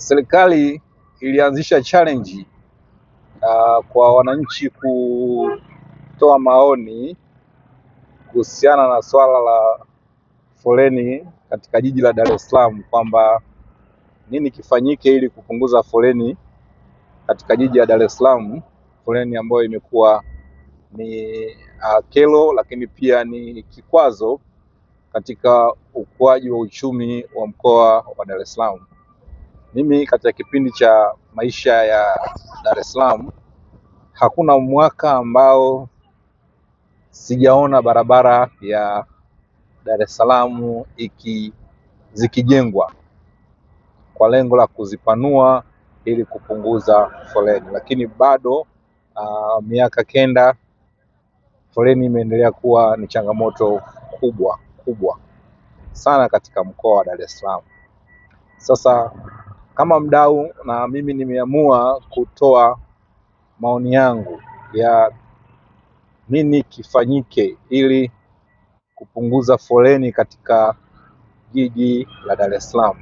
Serikali ilianzisha challenge kwa wananchi kutoa maoni kuhusiana na swala la foleni katika jiji la Dar es Salaam, kwamba nini kifanyike ili kupunguza foleni katika jiji la Dar es Salaam, foleni ambayo imekuwa ni kero, lakini pia ni kikwazo katika ukuaji wa uchumi wa mkoa wa Dar es Salaam. Mimi katika kipindi cha maisha ya Dar es Salaam, hakuna mwaka ambao sijaona barabara ya Dar es Salaam zikijengwa kwa lengo la kuzipanua ili kupunguza foleni, lakini bado miaka kenda foleni imeendelea kuwa ni changamoto kubwa sana katika mkoa wa Dar es Salaam. Sasa kama mdau, na mimi nimeamua kutoa maoni yangu ya nini kifanyike ili kupunguza foleni katika jiji la Dar es Salaam.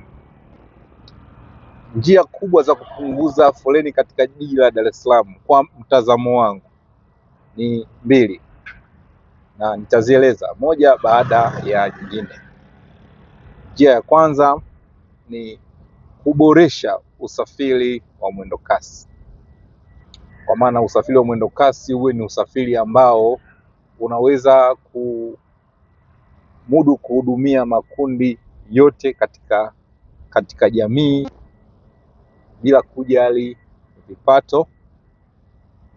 Njia kubwa za kupunguza foleni katika jiji la Dar es Salaam kwa mtazamo wangu ni mbili, na nitazieleza moja baada ya nyingine. Njia ya kwanza ni kuboresha usafiri wa mwendo kasi, kwa maana usafiri wa mwendo kasi uwe ni usafiri ambao unaweza kumudu kuhudumia makundi yote katika jamii bila kujali vipato.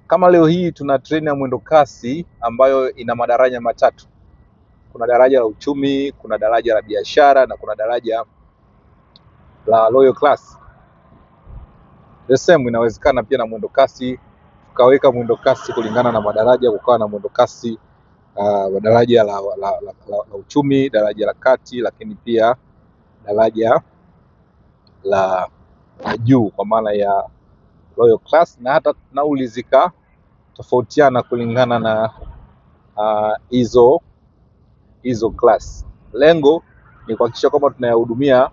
Kama leo hii tuna treni ya mwendo kasi ambayo ina madaraja matatu. Kuna daraja la uchumi, kuna daraja la biashara na kuna daraja la royal class. The same inawezekana pia na mwendo kasi, tukaweka mwendo kasi kulingana na madaraja, kukawa na mwendo kasi daraja la uchumi, daraja la kati, lakini pia daraja la juu kwa maana ya royal class, na hata nauli zika tofautiana kulingana na hizo class. Lengo ni kuhakikisha kwamba tunayahudumia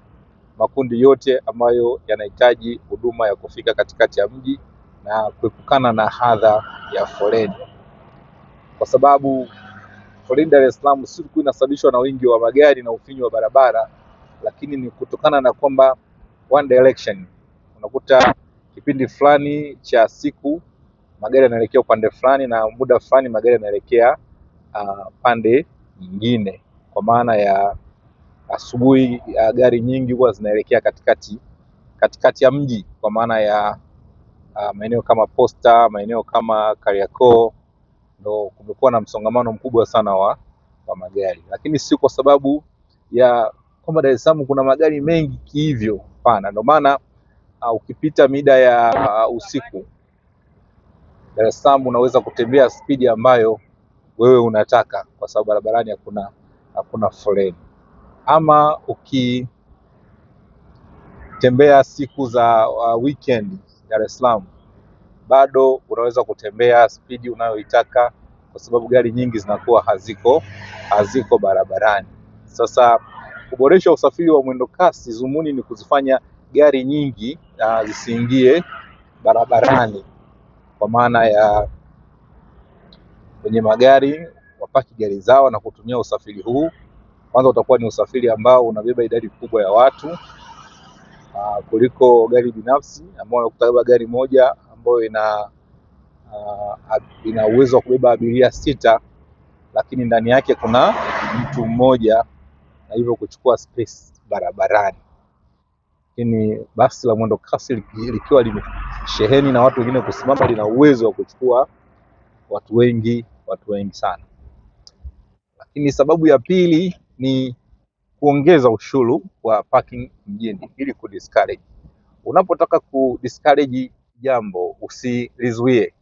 makundi yote ambayo yanahitaji huduma ya kufika katikati ya mji na kuepukana na hadha ya foleni, kwa sababu foleni Dar es Salaam si tu inasababishwa na wingi wa magari na ufinyu wa barabara, lakini ni kutokana na kwamba one direction. Unakuta kipindi fulani cha siku magari yanaelekea upande fulani na muda fulani magari yanaelekea pande nyingine, kwa maana ya asubuhi gari nyingi huwa zinaelekea katikati ya mji, kwa maana ya maeneo kama Posta, maeneo kama Kariakoo, ndo kumekuwa na msongamano mkubwa sana wa magari. Lakini si kwa sababu ya kwamba Dar es Salaam kuna magari mengi hivyo, hapana. Ndio maana ukipita mida ya usiku Dar es Salaam unaweza kutembea spidi ambayo wewe unataka, kwa sababu barabarani hakuna foleni. Ama ukitembea siku za weekend Dar es Salaam, bado unaweza kutembea spidi unayoitaka, kwa sababu gari nyingi zinakuwa haziko barabarani. Sasa kuboresha usafiri wa mwendo kasi, zumuni ni kuzifanya gari nyingi zisiingie barabarani, kwa maana ya wenye magari wapaki gari zao na kutumia usafiri huu. Kwanza utakuwa ni usafiri ambao unabeba idadi kubwa ya watu kuliko gari binafsi ambao unakuta gari moja ambayo ina uwezo wa kubeba abiria 6, lakini ndani yake kuna mtu mmoja, na hivyo kuchukua space barabarani. Lakini basi la mwendo kasi likiwa limesheheni na watu wengine kusimama, lina uwezo wa kuchukua watu wengi sana. Lakini sababu ya pili ni kuongeza ushuru wa parking mjini ili kudiscourage. Unapotaka kudiscourage jambo, usilizuie,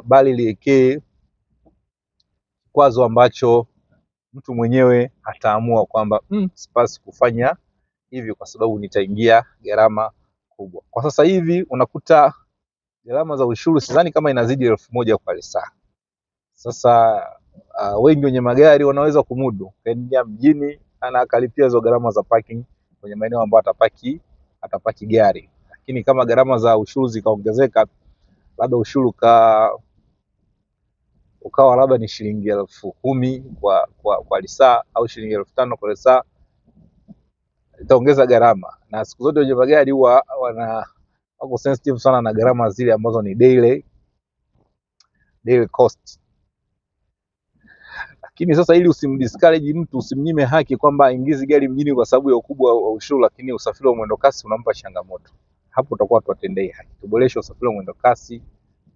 bali liwekee kikwazo ambacho mtu mwenyewe ataamua kwamba sipasi kufanya hivi kwa sababu nitaingia gharama kubwa. Kwa sasa hivi unakuta gharama za ushuru sidhani kama inazidi 1000 kwa saa. Sasa wengi wenye magari wanaweza kumudu kaingia mjini, ana akalipia hizo gharama za parking kwenye maeneo ambayo atapaki atapaki gari. Lakini kama gharama za ushuru zikaongezeka, labda ushuru ukawa labda ni shilingi 10,000 kwa lisaa au shilingi 5,000 kwa lisaa, itaongeza gharama. Na siku zote wenye magari huwa wako sensitive sana na gharama zile ambazo ni daily cost. Lakini sasa, ili usimdiscourage mtu, usimnyime haki kwamba aingizi gari mjini kwa sababu ya ukubwa wa ushuru, lakini usafiri wa mwendo kasi unampa changamoto, hapo tutakuwa tuwatendei haki. Tuboreshe usafiri wa mwendo kasi,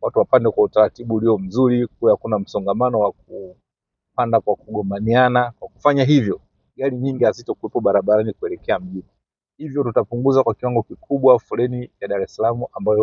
watu wapande kwa utaratibu ulio mzuri, kwa hakuna msongamano wa kupanda kwa kugombaniana. Kwa kufanya hivyo, gari nyingi hazitokuwepo barabarani kuelekea mjini, hivyo tutapunguza kwa kiwango kikubwa foleni ya Dar es Salaam ambayo